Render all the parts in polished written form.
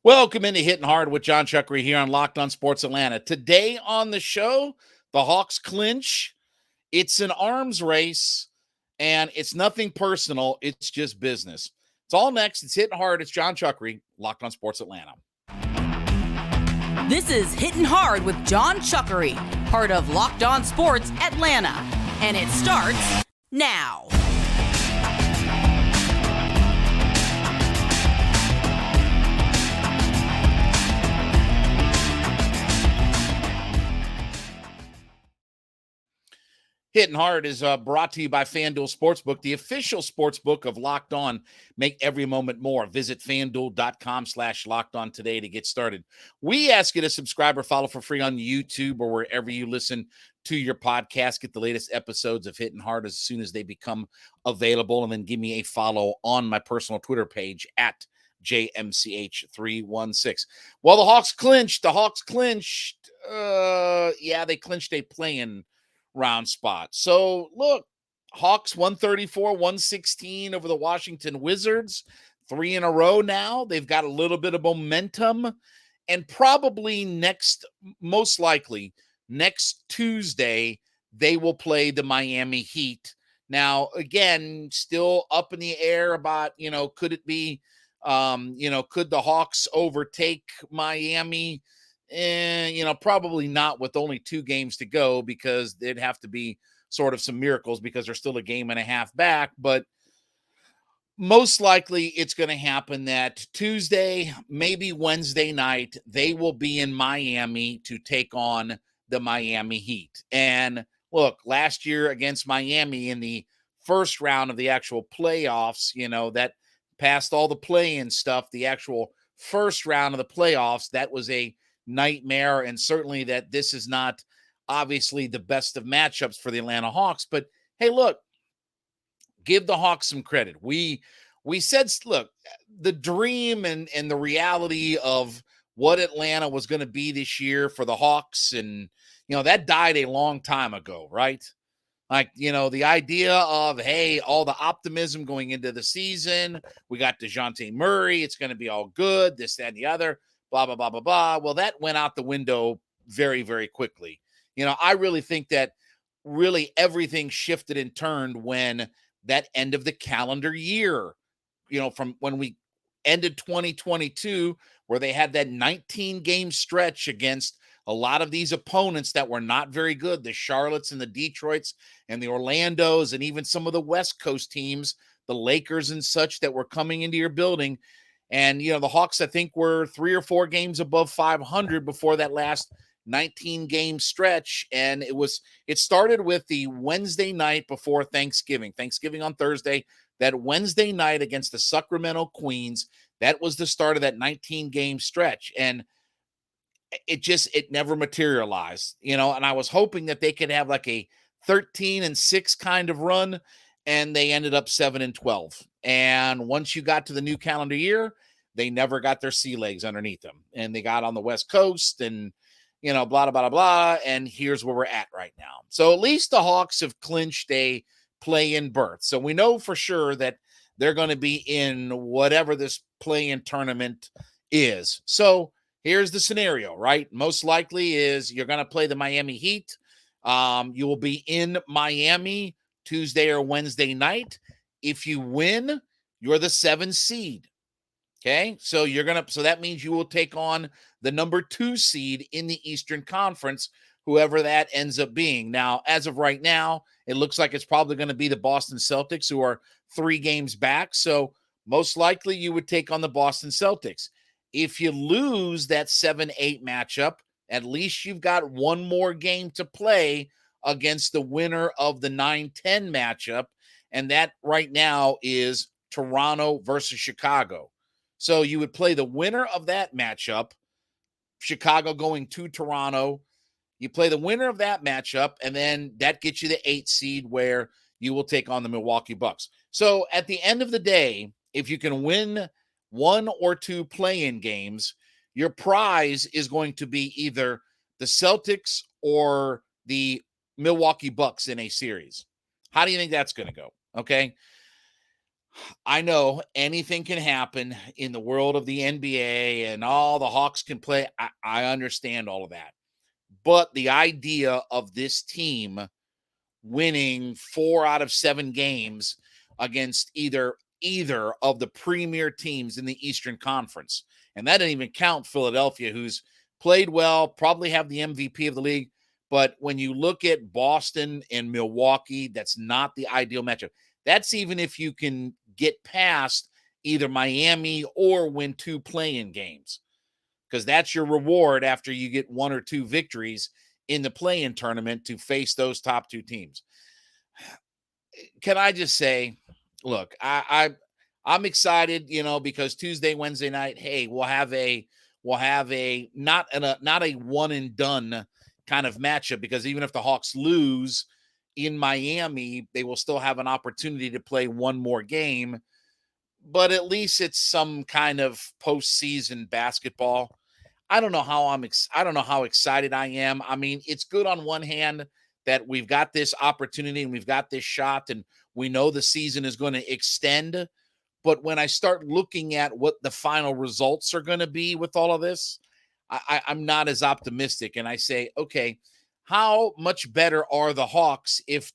Welcome into Hittin Hard with Jon Chuckery here on Locked On Sports Atlanta. Today on the show, the Hawks clinch. It's an arms race, and it's nothing personal. It's just business. It's all next. It's Hittin Hard. It's Jon Chuckery, Locked On Sports Atlanta. This is Hittin Hard with Jon Chuckery, part of Locked On Sports Atlanta. And it starts now. Hittin Hard is brought to you by FanDuel Sportsbook, the official sportsbook of Locked On. Make every moment more. Visit FanDuel.com/LockedOn today to get started. We ask you to subscribe or follow for free on YouTube or wherever you listen to your podcast. Get the latest episodes of Hittin Hard as soon as they become available. And then give me a follow on my personal Twitter page at JMCH316. Well, the Hawks clinched. They clinched a play-in round spot. So look, Hawks 134-116 over the Washington Wizards, 3 in a row now. They've got a little bit of momentum, and probably most likely next Tuesday, they will play the Miami Heat. Now, again, still up in the air about, could it be, could the Hawks overtake Miami? Probably not with only 2 games to go, because there'd have to be sort of some miracles because they're still a game and a half back. But most likely it's going to happen that Tuesday, maybe Wednesday night, they will be in Miami to take on the Miami Heat. And look, last year against Miami in the first round of the actual playoffs, that passed all the play-in stuff, the actual first round of the playoffs, that was a nightmare, and certainly that this is not obviously the best of matchups for the Atlanta Hawks. But hey, look, give the Hawks some credit. We said, look, the dream and the reality of what Atlanta was going to be this year for the Hawks, and that died a long time ago, right? Like, the idea of, hey, all the optimism going into the season, we got DeJounte Murray, it's going to be all good, this, that, and the other, blah, blah, blah, blah, blah. Well, that went out the window very, very quickly. I really think that really everything shifted and turned when that end of the calendar year, from when we ended 2022, where they had that 19-game stretch against a lot of these opponents that were not very good, the Charlottes and the Detroits and the Orlandos, and even some of the West Coast teams, the Lakers and such, that were coming into your building. And, the Hawks, I think, were 3 or 4 games above 500 before that last 19-game stretch. And it started with the Wednesday night before Thanksgiving on Thursday, that Wednesday night against the Sacramento Queens. That was the start of that 19-game stretch. And it never materialized, and I was hoping that they could have like a 13-6 kind of run, and they ended up 7-12. And once you got to the new calendar year, they never got their sea legs underneath them, and they got on the West Coast and, blah, blah, blah, blah. And here's where we're at right now. So at least the Hawks have clinched a play-in berth. So we know for sure that they're going to be in whatever this play-in tournament is. So here's the scenario, right? Most likely is you're going to play the Miami Heat. You will be in Miami Tuesday or Wednesday night. If you win, you're the 7 seed. Okay, so that means you will take on the number 2 seed in the Eastern Conference, whoever that ends up being. Now, as of right now, it looks like it's probably going to be the Boston Celtics, who are 3 games back. So most likely you would take on the Boston Celtics. If you lose that 7-8 matchup, at least you've got one more game to play against the winner of the 9-10 matchup. And that right now is Toronto versus Chicago. So you would play the winner of that matchup, Chicago going to Toronto. You play the winner of that matchup, and then that gets you the 8 seed, where you will take on the Milwaukee Bucks. So at the end of the day, if you can win 1 or 2 play-in games, your prize is going to be either the Celtics or the Milwaukee Bucks in a series. How do you think that's going to go? Okay. I know anything can happen in the world of the NBA and all the Hawks can play. I understand all of that. But the idea of this team winning 4 out of 7 games against either of the premier teams in the Eastern Conference. And that didn't even count Philadelphia, who's played well, probably have the MVP of the league. But when you look at Boston and Milwaukee, that's not the ideal matchup. That's even if you can get past either Miami or win 2 play-in games, because that's your reward after you get 1 or 2 victories in the play-in tournament to face those top 2 teams. Can I just say, look, I'm excited, because Tuesday, Wednesday night, hey, we'll have a not a one and done kind of matchup, because even if the Hawks lose in Miami, they will still have an opportunity to play one more game. But at least it's some kind of postseason basketball. I don't know how I don't know how excited I am. I mean, it's good on one hand that we've got this opportunity and we've got this shot and we know the season is going to extend. But when I start looking at what the final results are going to be with all of this, I'm not as optimistic. And I say, okay, how much better are the Hawks if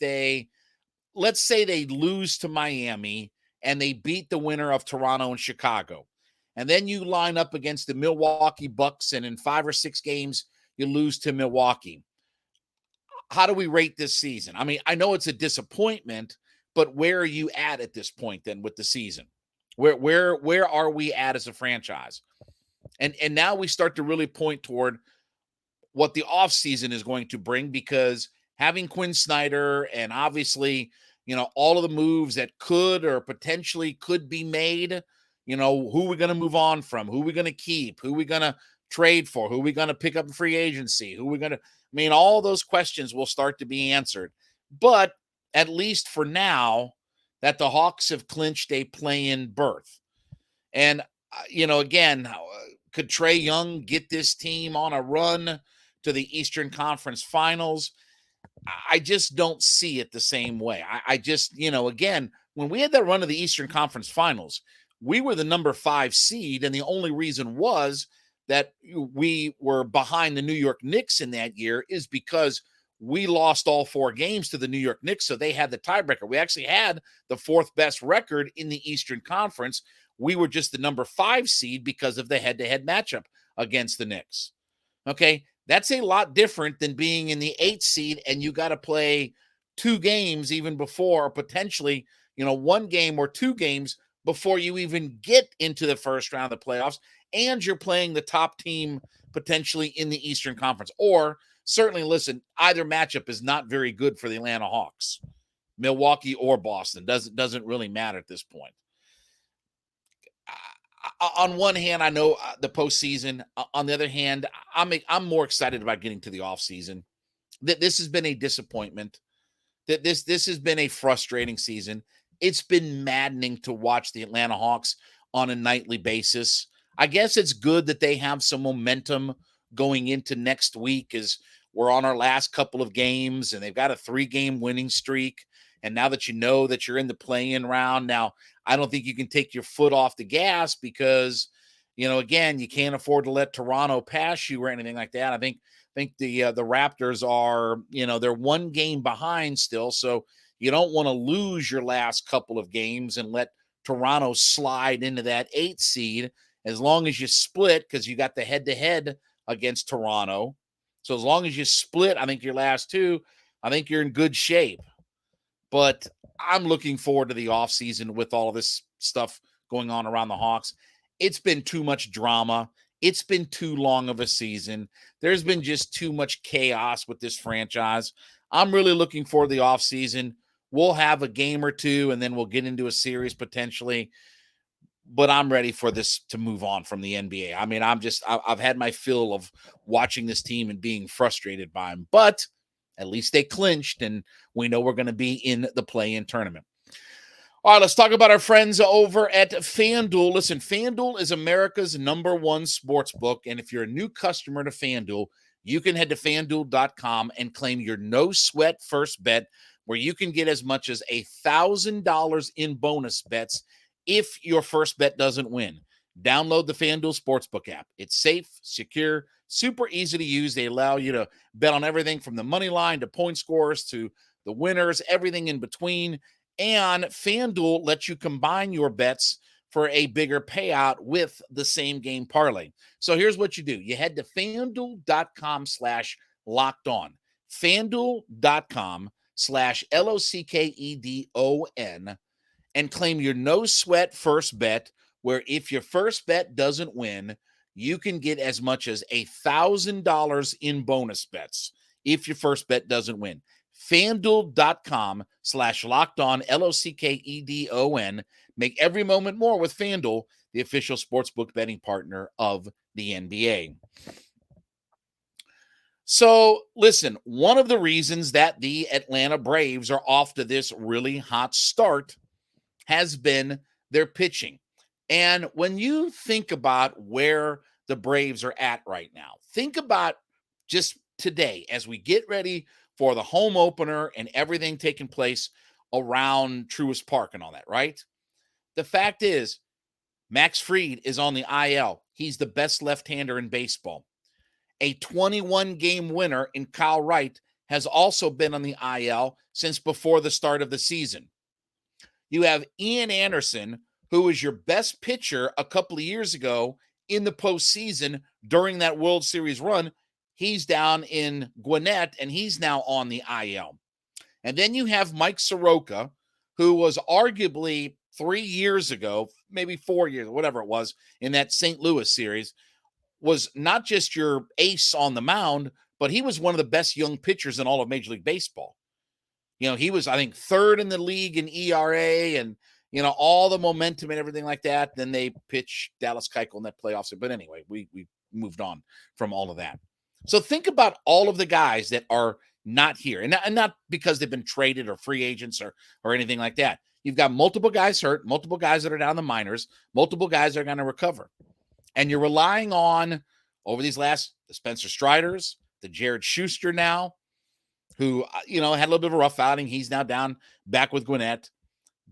let's say they lose to Miami and they beat the winner of Toronto and Chicago? And then you line up against the Milwaukee Bucks, and in 5 or 6 games, you lose to Milwaukee. How do we rate this season? I mean, I know it's a disappointment, but where are you at this point then with the season? Where are we at as a franchise? And now we start to really point toward what the offseason is going to bring, because having Quinn Snyder and obviously, all of the moves that could or potentially could be made, who we're going to move on from, who we're going to keep, who we're going to trade for, who we're going to pick up in free agency, who we're going to, all those questions will start to be answered. But at least for now, that the Hawks have clinched a play-in berth. And, again, could Trae Young get this team on a run to the Eastern Conference Finals? I just don't see it the same way. I just, again, when we had that run to the Eastern Conference Finals, we were the number 5 seed. And the only reason was that we were behind the New York Knicks in that year is because we lost all 4 games to the New York Knicks. So they had the tiebreaker. We actually had the 4th best record in the Eastern Conference. We were just the number 5 seed because of the head-to-head matchup against the Knicks. Okay. That's a lot different than being in the 8th seed and you got to play 2 games even before, or potentially, 1 game or 2 games before you even get into the first round of the playoffs. And you're playing the top team potentially in the Eastern Conference. Or certainly, listen, either matchup is not very good for the Atlanta Hawks, Milwaukee or Boston. Doesn't really matter at this point. On one hand, I know the postseason. On the other hand, I'm more excited about getting to the offseason. This has been a disappointment. This has been a frustrating season. It's been maddening to watch the Atlanta Hawks on a nightly basis. I guess it's good that they have some momentum going into next week, as we're on our last couple of games and they've got a 3-game winning streak. And now that you know that you're in the play-in round, now I don't think you can take your foot off the gas because, again, you can't afford to let Toronto pass you or anything like that. I think the Raptors are, they're 1 game behind still. So you don't want to lose your last couple of games and let Toronto slide into that 8th seed, as long as you split, because you got the head-to-head against Toronto. So as long as you split, I think your last 2, I think you're in good shape. But I'm looking forward to the offseason with all this stuff going on around the Hawks. It's been too much drama. It's been too long of a season. There's been just too much chaos with this franchise. I'm really looking forward to the offseason. We'll have a game or 2, and then we'll get into a series potentially. But I'm ready for this to move on from the NBA. I mean, I've had my fill of watching this team and being frustrated by them. But at least they clinched, and we know we're going to be in the play-in tournament. All right, let's talk about our friends over at FanDuel. Listen, FanDuel is America's #1 sports book, and if you're a new customer to FanDuel, you can head to FanDuel.com and claim your no-sweat first bet where you can get as much as $1,000 in bonus bets if your first bet doesn't win. Download the FanDuel Sportsbook app. It's safe, secure, super easy to use. They allow you to bet on everything from the money line to point scores to the winners, everything in between. And FanDuel lets you combine your bets for a bigger payout with the same game parlay. So here's what you do. You head to FanDuel.com/lockedon. FanDuel.com/LOCKEDON and claim your no sweat first bet, where if your first bet doesn't win, you can get as much as $1,000 in bonus bets if your first bet doesn't win. FanDuel.com/lockedon, LOCKEDON. Make every moment more with FanDuel, the official sportsbook betting partner of the NBA. So, listen, one of the reasons that the Atlanta Braves are off to this really hot start has been their pitching. And when you think about where the Braves are at right now, think about just today as we get ready for the home opener and everything taking place around Truist Park and all that, right? The fact is, Max Fried is on the IL. He's the best left-hander in baseball. A 21-game winner in Kyle Wright has also been on the IL since before the start of the season. You have Ian Anderson, who was your best pitcher a couple of years ago in the postseason during that World Series run. He's down in Gwinnett, and he's now on the IL. And then you have Mike Soroka, who was arguably 3 years ago, maybe 4 years, whatever it was, in that St. Louis series, was not just your ace on the mound, but he was one of the best young pitchers in all of Major League Baseball. You know, he was, I think, third in the league in ERA and, you know, all the momentum and everything like that. Then they pitch Dallas Keuchel in that playoffs. But anyway, we moved on from all of that. So think about all of the guys that are not here, and not because they've been traded or free agents or anything like that. You've got multiple guys hurt, multiple guys that are down the minors, multiple guys that are going to recover. And you're relying on, over these the Spencer Striders, the Jared Schuster now, who, you know, had a little bit of a rough outing. He's now back with Gwinnett.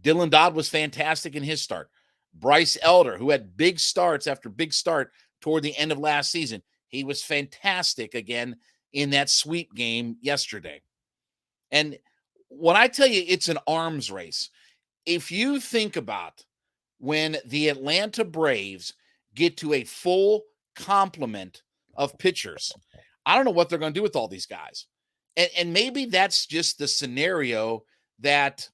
Dylan Dodd was fantastic in his start. Bryce Elder, who had big starts after big start toward the end of last season, he was fantastic again in that sweep game yesterday. And when I tell you it's an arms race, if you think about when the Atlanta Braves get to a full complement of pitchers, I don't know what they're going to do with all these guys. And maybe that's just the scenario that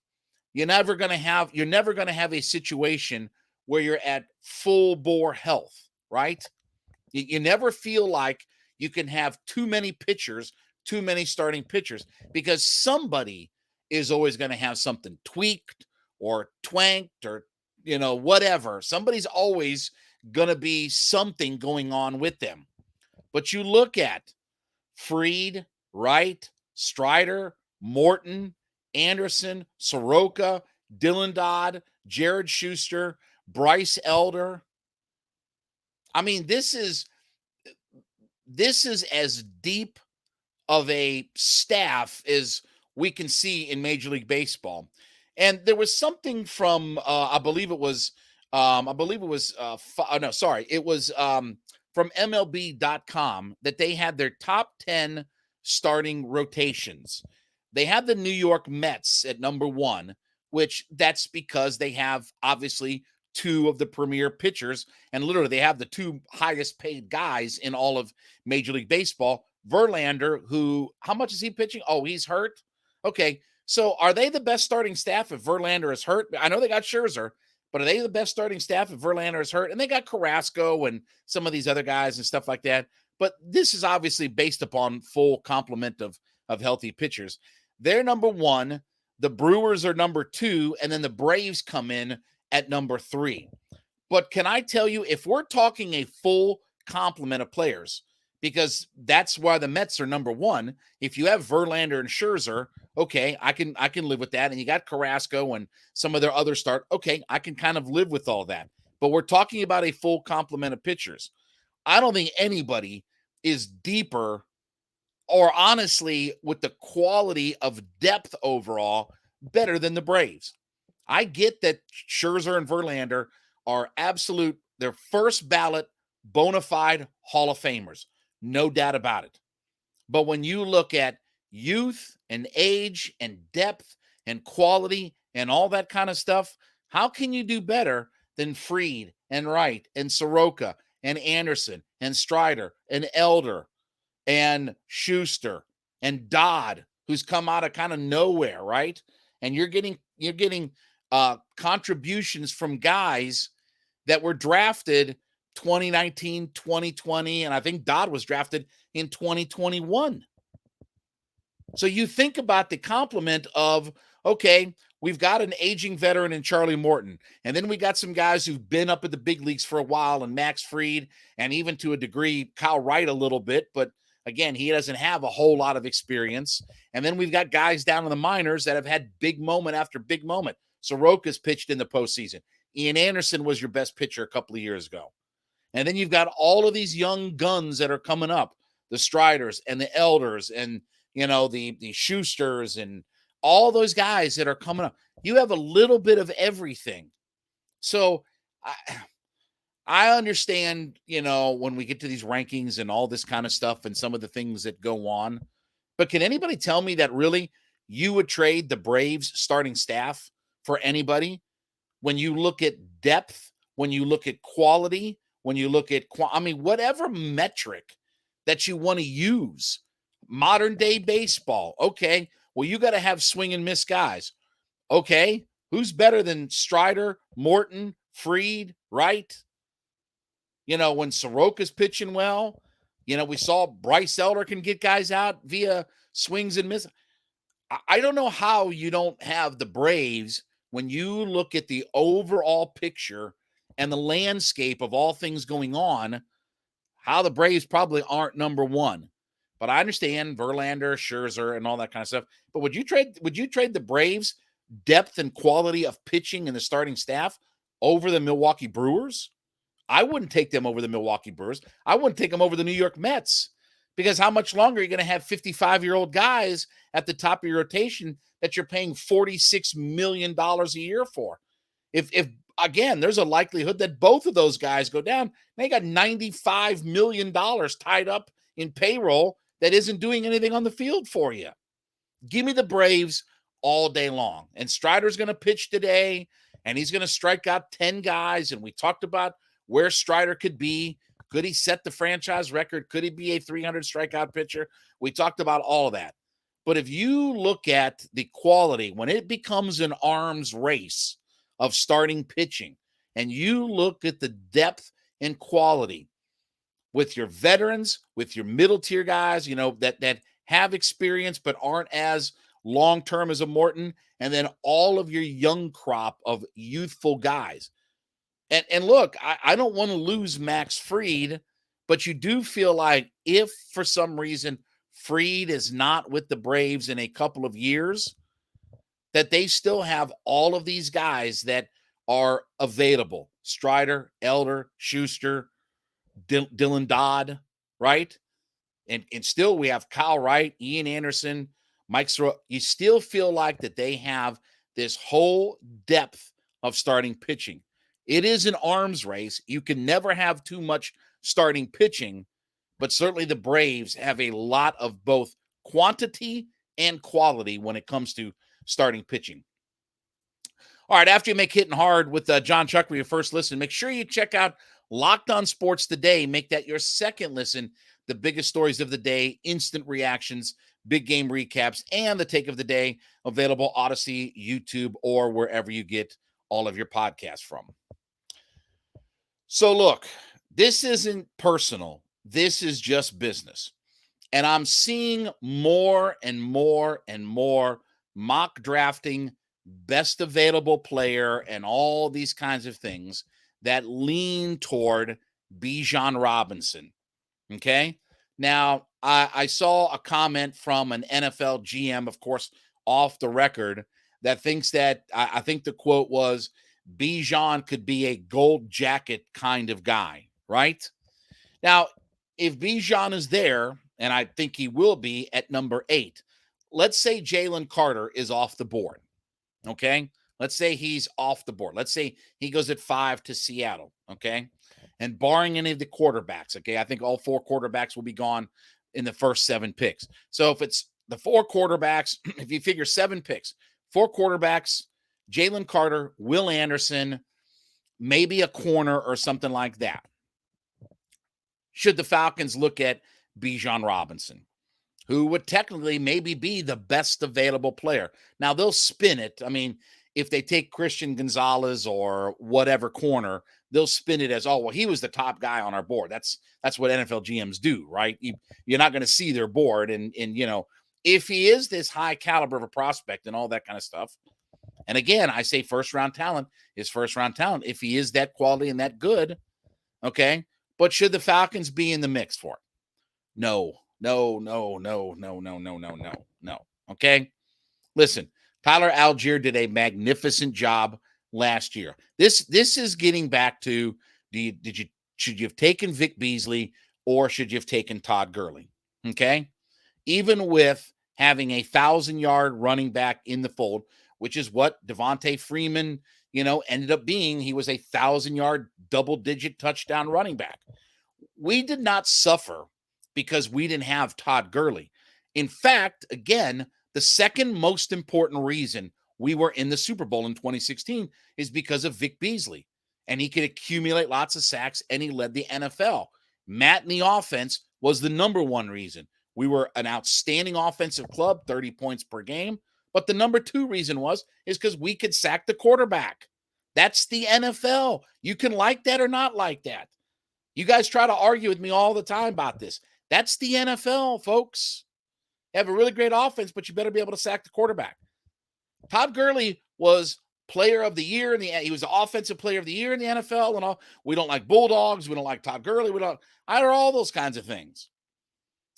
you're never going to have a situation where you're at full bore health, right? You never feel like you can have too many pitchers, too many starting pitchers, because somebody is always going to have something tweaked or twanked or, you know, whatever. Somebody's always going to be something going on with them. But you look at Fried, Wright, Strider, Morton, Anderson, Soroka, Dylan Dodd, Jared Schuster, Bryce Elder. I mean, this is as deep of a staff as we can see in Major League Baseball. And there was something from it was from MLB.com that they had their top 10 starting rotations. They have the New York Mets at number 1, which that's because they have obviously 2 of the premier pitchers, and literally they have the 2 highest paid guys in all of Major League Baseball. Verlander, who, how much is he pitching? Oh, he's hurt. Okay. So are they the best starting staff if Verlander is hurt? I know they got Scherzer, but are they the best starting staff if Verlander is hurt? And they got Carrasco and some of these other guys and stuff like that. But this is obviously based upon full complement of healthy pitchers. They're number 1. The Brewers are number 2. And then the Braves come in at number 3. But can I tell you, if we're talking a full complement of players, because that's why the Mets are number 1. If you have Verlander and Scherzer, okay, I can live with that. And you got Carrasco and some of their other start. Okay, I can kind of live with all that. But we're talking about a full complement of pitchers. I don't think anybody is deeper or honestly, with the quality of depth overall, better than the Braves. I get that Scherzer and Verlander are they're first ballot, bona fide Hall of Famers. No doubt about it. But when you look at youth and age and depth and quality and all that kind of stuff, how can you do better than Fried and Wright and Soroka and Anderson and Strider and Elder and Schuster and Dodd, who's come out of kind of nowhere, right? And you're getting contributions from guys that were drafted 2019, 2020, and I think Dodd was drafted in 2021. So you think about the complement of, okay, we've got an aging veteran in Charlie Morton, and then we got some guys who've been up at the big leagues for a while, and Max Fried, and even to a degree, Kyle Wright a little bit, but again, he doesn't have a whole lot of experience. And then we've got guys down in the minors that have had big moment after big moment. Soroka's pitched in the postseason. Ian Anderson was your best pitcher a couple of years ago. And then you've got all of these young guns that are coming up, the Striders and the Elders and, the Schusters and all those guys that are coming up. You have a little bit of everything. So I understand, when we get to these rankings and all this kind of stuff and some of the things that go on. But can anybody tell me that really you would trade the Braves starting staff for anybody when you look at depth, when you look at quality, when you look at, whatever metric that you want to use, modern day baseball. Okay, well, you got to have swing and miss guys. Okay, who's better than Strider, Morton, Fried, Wright? When Soroka's pitching well, we saw Bryce Elder can get guys out via swings and misses. I don't know how you don't have the Braves when you look at the overall picture and the landscape of all things going on, how the Braves probably aren't number one. But I understand Verlander, Scherzer, and all that kind of stuff. But would you trade the Braves' depth and quality of pitching in the starting staff over the Milwaukee Brewers? I wouldn't take them over the Milwaukee Brewers. I wouldn't take them over the New York Mets, because how much longer are you going to have 55-year-old guys at the top of your rotation that you're paying $46 million a year for? If again, there's a likelihood that both of those guys go down. They got $95 million tied up in payroll that isn't doing anything on the field for you. Give me the Braves all day long. And Strider's going to pitch today, and he's going to strike out 10 guys. And we talked about where Strider could be. Could he set the franchise record? Could he be a 300 strikeout pitcher? We talked about all of that. But if you look at the quality, when it becomes an arms race of starting pitching, and you look at the depth and quality with your veterans, with your middle tier guys, that have experience but aren't as long-term as a Morton, and then all of your young crop of youthful guys. And look, I don't want to lose Max Fried, but you do feel like if for some reason Fried is not with the Braves in a couple of years, that they still have all of these guys that are available. Strider, Elder, Schuster, Dylan Dodd, right? And still we have Kyle Wright, Ian Anderson, Mike Soroka. You still feel like that they have this whole depth of starting pitching. It is an arms race. You can never have too much starting pitching, but certainly the Braves have a lot of both quantity and quality when it comes to starting pitching. All right, after you make Hittin' Hard with Jon Chuckery, your first listen, make sure you check out Locked On Sports Today. Make that your second listen. The biggest stories of the day, instant reactions, big game recaps, and the take of the day, available Odyssey, YouTube, or wherever you get all of your podcasts from. So look, this isn't personal. This is just business. And I'm seeing more and more and more mock drafting, best available player, and all these kinds of things that lean toward Bijan Robinson. Okay. Now, I saw a comment from an NFL GM, of course, off the record, that thinks that I think the quote was, Bijan could be a gold jacket kind of guy, right? Now, if Bijan is there, and I think he will be at number 8. Let's say Jalen Carter is off the board. Okay. Let's say he's off the board. Let's say he goes at 5 to Seattle. Okay. And barring any of the quarterbacks, okay, I think all 4 quarterbacks will be gone in the first 7 picks. So if it's the 4 quarterbacks, if you figure 7 picks, 4 quarterbacks, Jalen Carter, Will Anderson, maybe a corner or something like that. Should the Falcons look at Bijan Robinson, who would technically maybe be the best available player? Now, they'll spin it. I mean, if they take Christian Gonzalez or whatever corner, they'll spin it as, oh, well, he was the top guy on our board. That's what NFL GMs do, right? You're not going to see their board. And if he is this high caliber of a prospect and all that kind of stuff, and again, I say first-round talent is first-round talent if he is that quality and that good, okay? But should the Falcons be in the mix for it? No. Okay? Listen, Tyler Allgeier did a magnificent job last year. This is getting back to, should you have taken Vic Beasley or should you have taken Todd Gurley? Okay? Even with having a 1,000-yard running back in the fold, which is what Devontae Freeman, ended up being. He was a 1,000-yard double-digit touchdown running back. We did not suffer because we didn't have Todd Gurley. In fact, again, the second most important reason we were in the Super Bowl in 2016 is because of Vic Beasley. And he could accumulate lots of sacks, and he led the NFL. Matt in the offense was the number one reason. We were an outstanding offensive club, 30 points per game. But the number 2 reason is because we could sack the quarterback. That's the NFL. You can like that or not like that. You guys try to argue with me all the time about this. That's the NFL, folks. You have a really great offense, but you better be able to sack the quarterback. Todd Gurley was player of the year. He was the offensive player of the year in the NFL and all. We don't like Bulldogs. We don't like Todd Gurley. I don't all those kinds of things.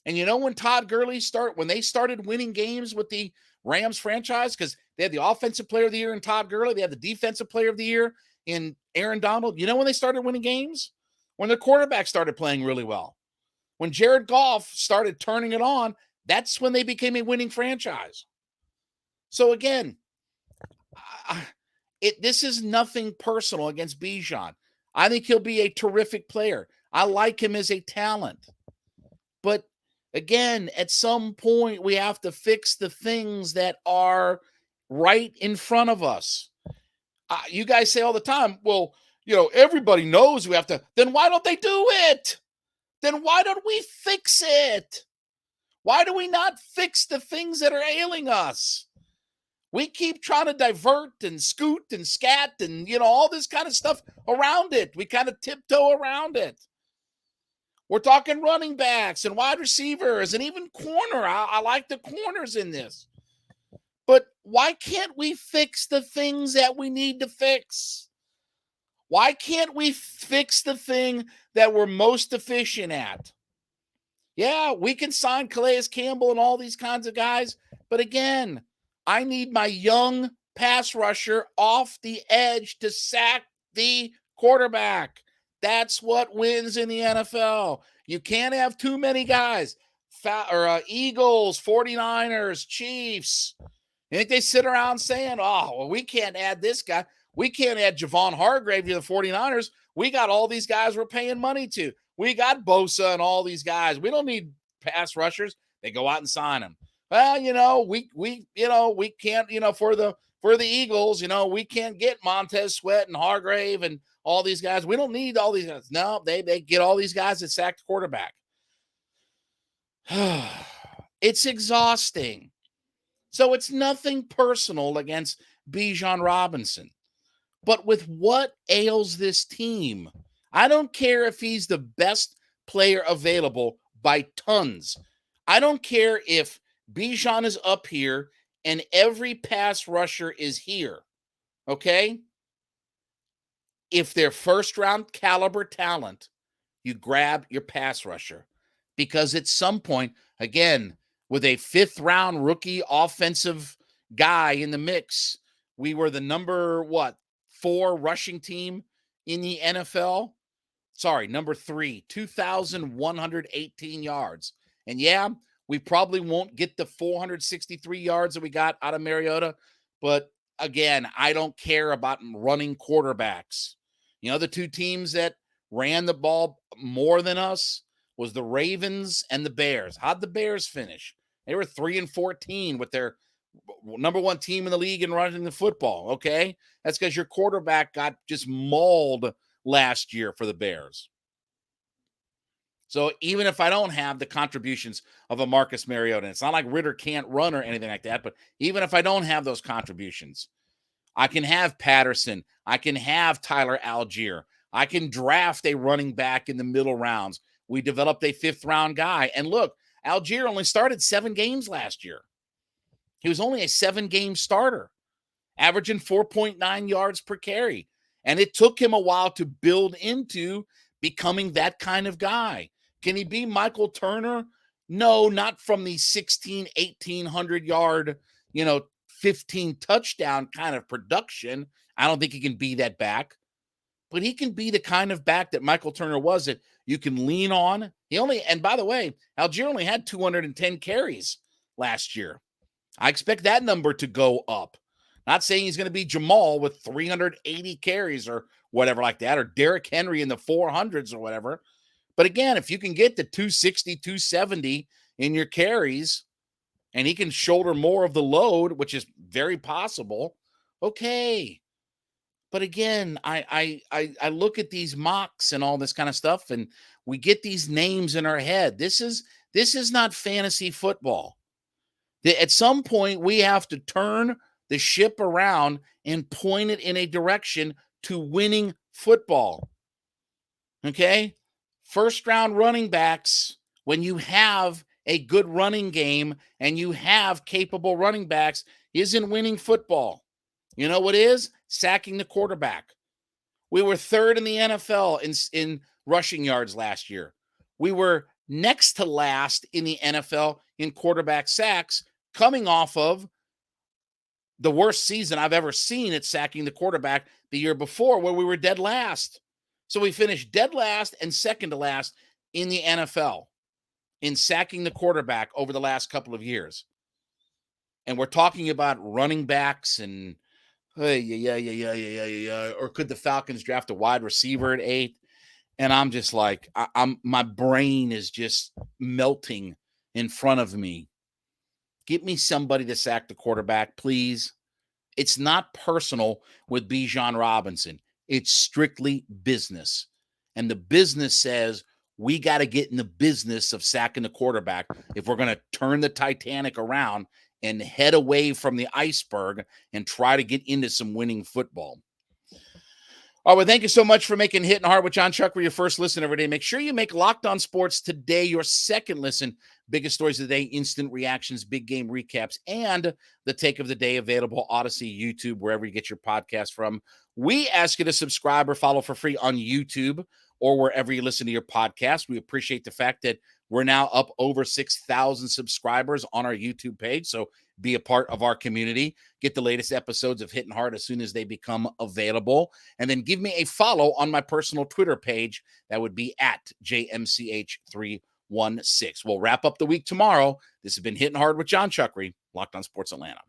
And when Todd Gurley when they started winning games with the Rams franchise, because they had the offensive player of the year in Todd Gurley, they had the defensive player of the year in Aaron Donald. When they started winning games? When their quarterback started playing really well. When Jared Goff started turning it on, that's when they became a winning franchise. So again, this is nothing personal against Bijan. I think he'll be a terrific player. I like him as a talent. But again, at some point, we have to fix the things that are right in front of us. You guys say all the time, well, everybody knows we have to. Then why don't they do it? Then why don't we fix it? Why do we not fix the things that are ailing us? We keep trying to divert and scoot and scat and, all this kind of stuff around it. We kind of tiptoe around it. We're talking running backs and wide receivers and even corner. I like the corners in this. But why can't we fix the things that we need to fix? Why can't we fix the thing that we're most efficient at? Yeah, we can sign Calais Campbell and all these kinds of guys. But again, I need my young pass rusher off the edge to sack the quarterback. That's what wins in the NFL. You can't have too many guys. Eagles, 49ers, Chiefs. You think they sit around saying, oh, well, we can't add this guy. We can't add Javon Hargrave to the 49ers. We got all these guys we're paying money to. We got Bosa and all these guys. We don't need pass rushers. They go out and sign them. Well, we can't, for the Eagles, we can't get Montez Sweat and Hargrave and all these guys. We don't need all these guys. No, they get all these guys that sack the quarterback. It's exhausting. So it's nothing personal against Bijan Robinson. But with what ails this team, I don't care if he's the best player available by tons. I don't care if Bijan is up here and every pass rusher is here. Okay? If they're first-round caliber talent, you grab your pass rusher. Because at some point, again, with a 5th-round rookie offensive guy in the mix, we were the number, 4 rushing team in the NFL? Sorry, number 3, 2,118 yards. And yeah, we probably won't get the 463 yards that we got out of Mariota. But again, I don't care about running quarterbacks. The two teams that ran the ball more than us was the Ravens and the Bears. How'd the Bears finish? They were 3-14 with their number one team in the league in running the football. Okay. That's because your quarterback got just mauled last year for the Bears. So even if I don't have the contributions of a Marcus Mariota, and it's not like Ritter can't run or anything like that, but even if I don't have those contributions, I can have Patterson. I can have Tyler Allgeier. I can draft a running back in the middle rounds. We developed a 5th-round guy. And look, Allgeier only started 7 games last year. He was only a 7-game starter, averaging 4.9 yards per carry. And it took him a while to build into becoming that kind of guy. Can he be Michael Turner? No, not from the 1,800-yard, 15 touchdown kind of production. I don't think he can be that back. But he can be the kind of back that Michael Turner was, that you can lean on. And by the way, Allgeier only had 210 carries last year. I expect that number to go up. Not saying he's going to be Jamal with 380 carries or whatever like that, or Derrick Henry in the 400s or whatever. But again, if you can get to 260, 270 in your carries, and he can shoulder more of the load, which is very possible, okay. But again, I look at these mocks and all this kind of stuff, and we get these names in our head. This is not fantasy football. At some point, we have to turn the ship around and point it in a direction to winning football. Okay? First-round running backs, when you have a good running game and you have capable running backs, isn't winning football. You know what is? Sacking the quarterback. We were 3rd in the NFL in rushing yards last year. We were next to last in the NFL in quarterback sacks, coming off of the worst season I've ever seen at sacking the quarterback the year before, where we were dead last. So we finished dead last and second to last in the NFL in sacking the quarterback over the last couple of years. And we're talking about running backs and or could the Falcons draft a wide receiver at 8? And I'm just like, my brain is just melting in front of me. Get me somebody to sack the quarterback, please. It's not personal with Bijan Robinson. It's strictly business. And the business says we got to get in the business of sacking the quarterback if we're going to turn the Titanic around and head away from the iceberg and try to get into some winning football. All right, well, thank you so much for making Hittin' Hard with Jon Chuckery your first listen every day. Make sure you make Locked On Sports Today your second listen. Biggest stories of the day, instant reactions, big game recaps, and the take of the day available Odyssey, YouTube, wherever you get your podcast from. We ask you to subscribe or follow for free on YouTube or wherever you listen to your podcast. We appreciate the fact that we're now up over 6,000 subscribers on our YouTube page. So be a part of our community. Get the latest episodes of Hittin' Hard as soon as they become available. And then give me a follow on my personal Twitter page. That would be at JMCH316. We'll wrap up the week tomorrow. This has been Hittin' Hard with Jon Chuckery, Locked On Sports Atlanta.